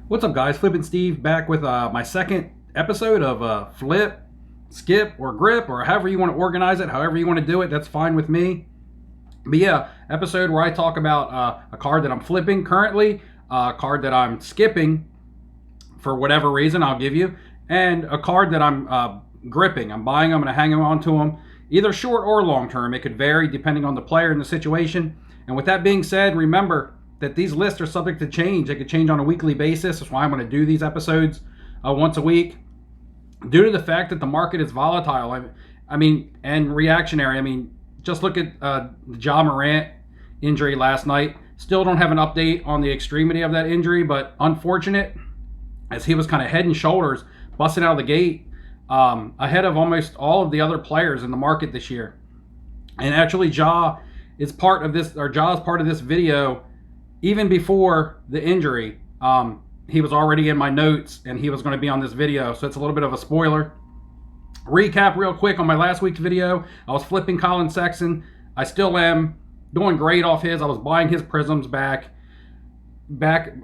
What's up, guys? Flippin' Steve back with my second episode of Flip, Skip, or Grip, or however you want to organize it, however you want to do it, that's fine with me. But yeah, episode where I talk about a card that I'm flipping currently, a card that I'm skipping for whatever reason I'll give you, and a card that I'm gripping. I'm buying them and I'm hanging on to them, either short or long term. It could vary depending on the player and the situation. And with that being said, remember that these lists are subject to change. They could change on a weekly basis. That's why I'm going to do these episodes once a week, due to the fact that the market is volatile. I mean, and reactionary. I mean, just look at the Ja Morant injury last night. Still don't have an update on the extremity of that injury, but unfortunate, as he was kind of head and shoulders busting out of the gate ahead of almost all of the other players in the market this year. And actually, Ja is part of this video even before the injury. He was already in my notes and he was going to be on this video, so it's a little bit of a spoiler. Recap real quick on my last week's video. I was flipping Collin Sexton. I still am doing great off his. I was buying his prisms back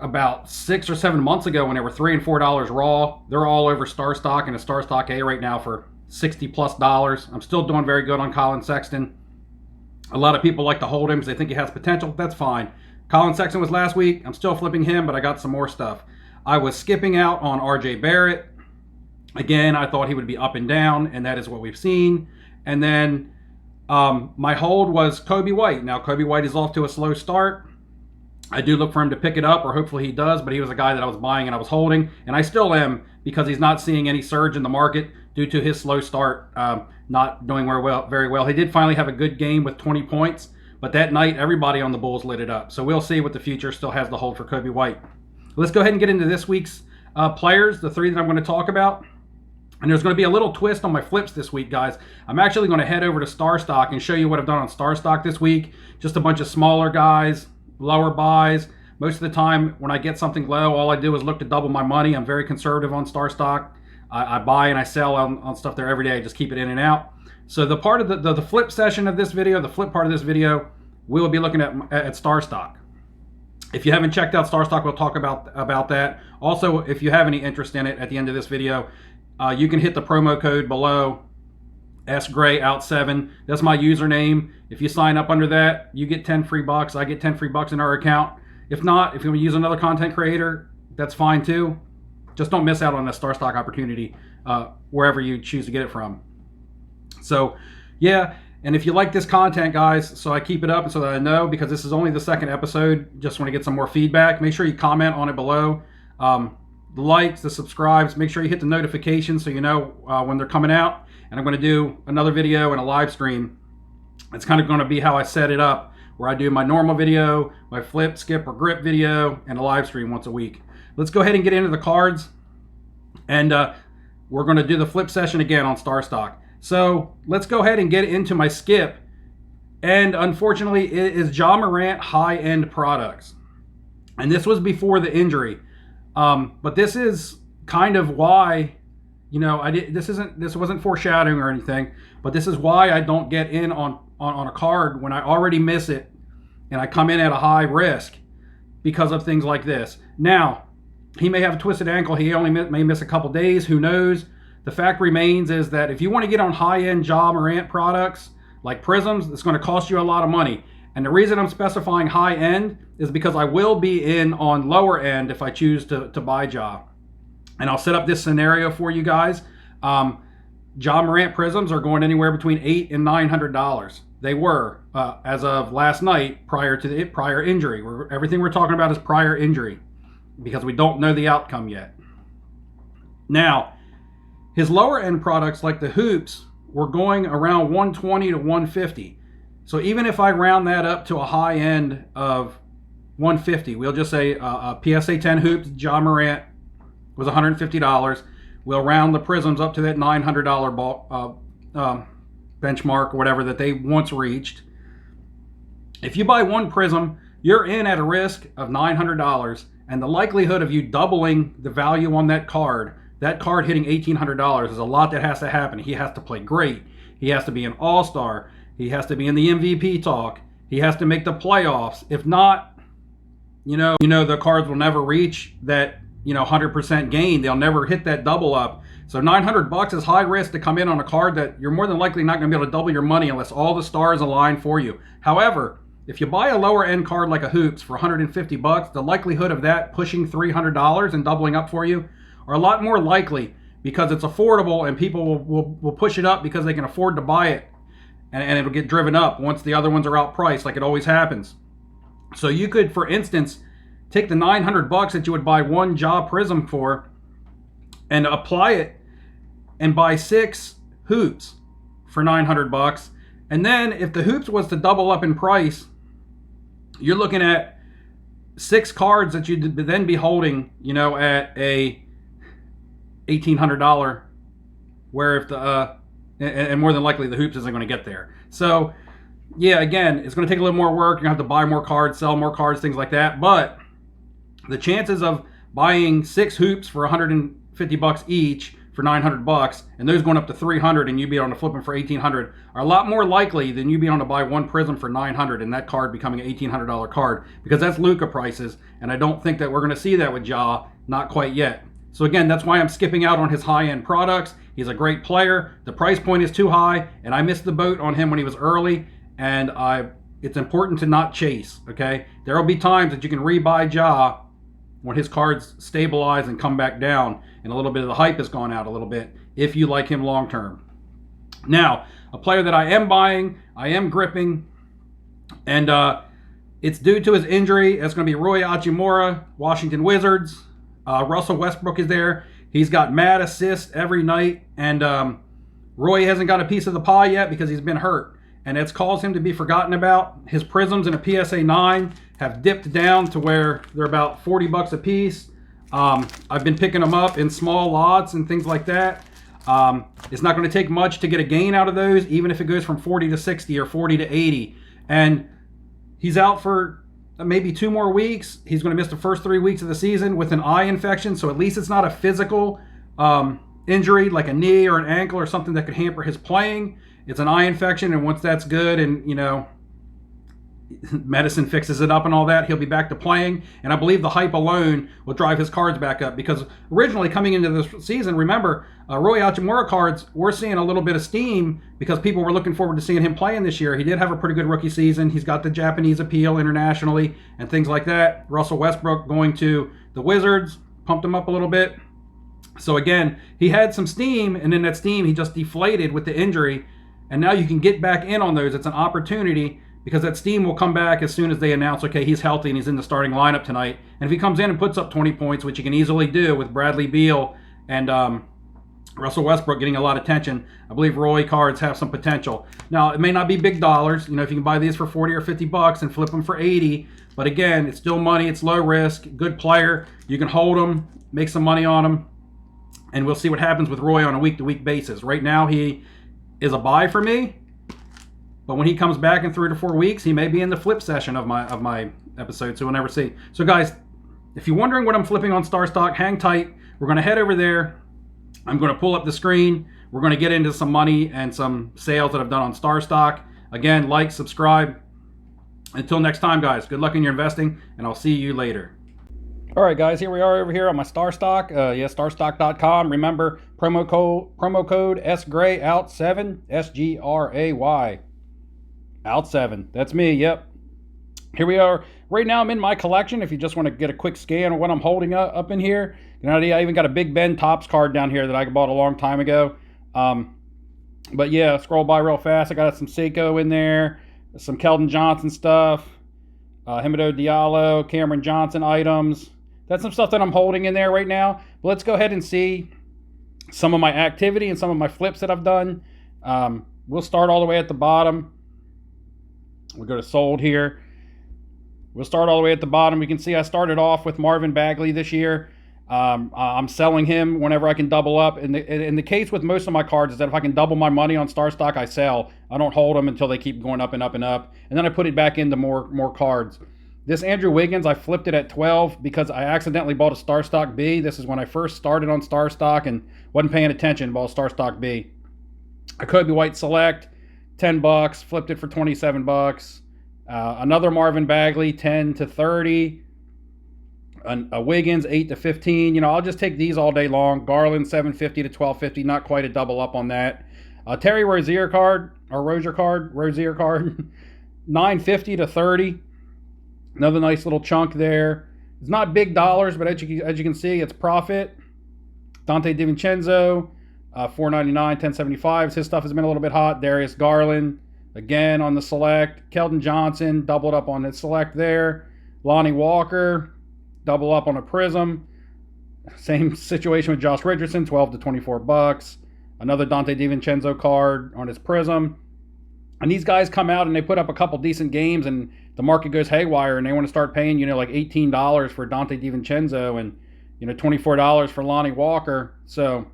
about 6 or 7 months ago when they were $3 and $4 raw. They're all over Starstock and a Starstock A right now for $60+. I'm still doing very good on Collin Sexton. A lot of people like to hold him because they think he has potential. That's fine. Collin Sexton was last week. I'm still flipping him, but I got some more stuff. I was skipping out on RJ Barrett. Again, I thought he would be up and down, and that is what we've seen. And then my hold was Kobe White. Now, Kobe White is off to a slow start. I do look for him to pick it up, or hopefully he does, but he was a guy that I was buying and I was holding, and I still am, because he's not seeing any surge in the market due to his slow start, not doing very well. He did finally have a good game with 20 points, but that night, everybody on the Bulls lit it up. So we'll see what the future still has to hold for Kobe White. Let's go ahead and get into this week's players, the three that I'm going to talk about. And there's going to be a little twist on my flips this week, guys. I'm actually going to head over to Starstock and show you what I've done on Starstock this week. Just a bunch of smaller guys, lower buys. Most of the time, when I get something low, all I do is look to double my money. I'm very conservative on Starstock. I buy and I sell on stuff there every day. I just keep it in and out. So the part of the flip session of this video, the flip part of this video, we'll be looking at Starstock. If you haven't checked out Starstock, we'll talk about that. Also, if you have any interest in it at the end of this video, you can hit the promo code below, SGrayOut7. That's my username. If you sign up under that, you get 10 free bucks. I get 10 free bucks in our account. If not, if you want to use another content creator, that's fine too. Just don't miss out on a Starstock opportunity wherever you choose to get it from. So, yeah, and if you like this content, guys, so I keep it up so that I know, because this is only the second episode, just want to get some more feedback. Make sure you comment on it below. The likes, the subscribes, make sure you hit the notifications so you know when they're coming out. And I'm going to do another video and a live stream. It's kind of going to be how I set it up, where I do my normal video, my flip, skip, or grip video, and a live stream once a week. Let's go ahead and get into the cards. And we're going to do the flip session again on Starstock. So let's go ahead and get into my skip. And unfortunately, it is Ja Morant high-end products. And this was before the injury. But this is kind of why, you know, this wasn't foreshadowing or anything, but this is why I don't get in on a card when I already miss it and I come in at a high risk because of things like this. Now, he may have a twisted ankle. He only may miss a couple days. Who knows? The fact remains is that if you want to get on high-end Ja Morant products like prisms, it's going to cost you a lot of money. And the reason I'm specifying high-end is because I will be in on lower end if I choose to buy Ja. And I'll set up this scenario for you guys. Ja Morant prisms are going anywhere between $800 and $900. They were, as of last night, prior to the prior injury. Everything we're talking about is prior injury, because we don't know the outcome yet. Now, his lower end products like the hoops were going around $120 to $150. So even if I round that up to a high end of $150, we'll just say a PSA 10 hoops Ja Morant was $150. We'll round the prisms up to that $900 benchmark or whatever that they once reached. If you buy one prism, you're in at a risk of $900, and the likelihood of you doubling the value on that card hitting $1,800, is a lot that has to happen. He has to play great. He has to be an all-star. He has to be in the MVP talk. He has to make the playoffs. If not, you know the cards will never reach that 100% gain. They'll never hit that double up. So $900 is high risk to come in on a card that you're more than likely not going to be able to double your money unless all the stars align for you. However, if you buy a lower end card like a Hoops for $150, the likelihood of that pushing $300 and doubling up for you are a lot more likely, because it's affordable and people will push it up because they can afford to buy it, and it'll get driven up once the other ones are outpriced, like it always happens. So you could, for instance, take the $900 that you would buy one Ja Prism for and apply it and buy 6 Hoops for $900. And then if the Hoops was to double up in price, you're looking at 6 cards that you'd then be holding, at a $1,800, where if the and more than likely the Hoops isn't going to get there. So yeah, again, it's going to take a little more work. You're going to have to buy more cards, sell more cards, things like that. But the chances of buying 6 Hoops for $150 each for $900, and those going up to $300, and you be able to flip them for $1,800, are a lot more likely than you being able to buy one Prism for $900 and that card becoming an $1,800 card, because that's Luka prices, and I don't think that we're going to see that with Ja, not quite yet. So again, that's why I'm skipping out on his high-end products. He's a great player. The price point is too high, and I missed the boat on him when he was early, and it's important to not chase, okay? There will be times that you can rebuy Ja when his cards stabilize and come back down, and a little bit of the hype has gone out a little bit, if you like him long term. Now, a player that I am buying, I am gripping, and it's due to his injury. It's going to be Rui Hachimura, Washington Wizards. Russell Westbrook is there. He's got mad assists every night, and Roy hasn't got a piece of the pie yet because he's been hurt, and it's caused him to be forgotten about. His Prisms in a PSA 9 have dipped down to where they're about $40 a piece. I've been picking them up in small lots and things like that. It's not going to take much to get a gain out of those, even if it goes from 40 to 60 or 40 to 80. And he's out for maybe 2 more weeks. He's going to miss the first 3 weeks of the season with an eye infection, so at least it's not a physical injury like a knee or an ankle or something that could hamper his playing. It's an eye infection, and once that's good and, medicine fixes it up and all that, he'll be back to playing. And I believe the hype alone will drive his cards back up, because originally coming into this season, remember, Rui Hachimura cards, we're seeing a little bit of steam because people were looking forward to seeing him playing this year. He did have a pretty good rookie season. He's got the Japanese appeal internationally and things like that. Russell Westbrook going to the Wizards pumped him up a little bit. So again, he had some steam, and in that steam he just deflated with the injury, and now you can get back in on those. It's an opportunity, because that steam will come back as soon as they announce, okay, he's healthy and he's in the starting lineup tonight. And if he comes in and puts up 20 points, which he can easily do with Bradley Beal and Russell Westbrook getting a lot of attention, I believe Roy cards have some potential. Now, it may not be big dollars. If you can buy these for 40 or 50 bucks and flip them for 80, but again, it's still money. It's low risk, good player. You can hold them, make some money on them, and we'll see what happens with Roy on a week-to-week basis. Right now, he is a buy for me. But when he comes back in 3 to 4 weeks, he may be in the flip session of my episode, so we'll never see. So guys, if you're wondering what I'm flipping on Starstock, hang tight. We're going to head over there. I'm going to pull up the screen. We're going to get into some money and some sales that I've done on Starstock. Again, like, subscribe. Until next time, guys, good luck in your investing, and I'll see you later. All right, guys, here we are over here on my Starstock. Starstock.com. Remember, promo code SGRAY OUT7, SGRAY. Out7. That's me, yep. Here we are. Right now I'm in my collection. If you just want to get a quick scan of what I'm holding up in here. I even got a Big Ben Topps card down here that I bought a long time ago. But yeah, scroll by real fast. I got some Seiko in there. Some Keldon Johnson stuff. Hamidou Diallo, Cameron Johnson items. That's some stuff that I'm holding in there right now. But let's go ahead and see some of my activity and some of my flips that I've done. We'll start all the way at the bottom. We'll go to sold here. We'll start all the way at the bottom. We can see I started off with Marvin Bagley this year. I'm selling him whenever I can double up. And the case with most of my cards is that if I can double my money on Starstock, I sell. I don't hold them until they keep going up and up and up. And then I put it back into more cards. This Andrew Wiggins, I flipped it at 12 because I accidentally bought a Starstock B. This is when I first started on Starstock and wasn't paying attention, bought a Starstock B. A Kobe White Select, $10, flipped it for $27. Another Marvin Bagley, 10 to 30. A Wiggins 8 to 15. You know, I'll just take these all day long. Garland 750 to 1250. Not quite a double up on that. Terry Rozier card, 950 to 30. Another nice little chunk there. It's not big dollars, but as you can see, it's profit. Dante DiVincenzo, 499, 1075. His stuff has been a little bit hot. Darius Garland, again on the select. Keldon Johnson, doubled up on the select there. Lonnie Walker, double up on a Prism. Same situation with Josh Richardson, 12 to 24 bucks. Another Dante DiVincenzo card on his Prism. And these guys come out and they put up a couple decent games and the market goes haywire and they want to start paying, you know, like $18 for Dante DiVincenzo and, you know, $24 for Lonnie Walker. So,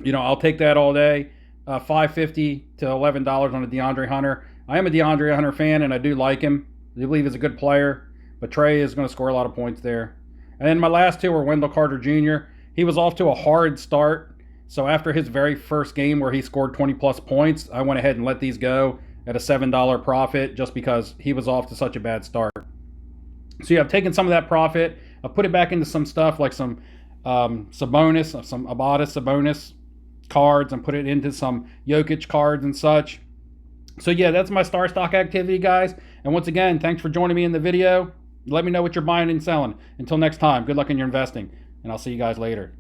you know, I'll take that all day. $5.50 to $11 on a DeAndre Hunter. I am a DeAndre Hunter fan and I do like him. I do believe he's a good player, but Trey is going to score a lot of points there. And then my last two were Wendell Carter Jr. He was off to a hard start. So after his very first game where he scored 20 plus points, I went ahead and let these go at a $7 profit just because he was off to such a bad start. So yeah, I've taken some of that profit. I've put it back into some stuff like some Sabonis, some Abada Sabonis cards, and put it into some Jokic cards and such. So yeah, that's my Starstock activity, guys. And once again, thanks for joining me in the video. Let me know what you're buying and selling. Until next time, good luck in your investing, and I'll see you guys later.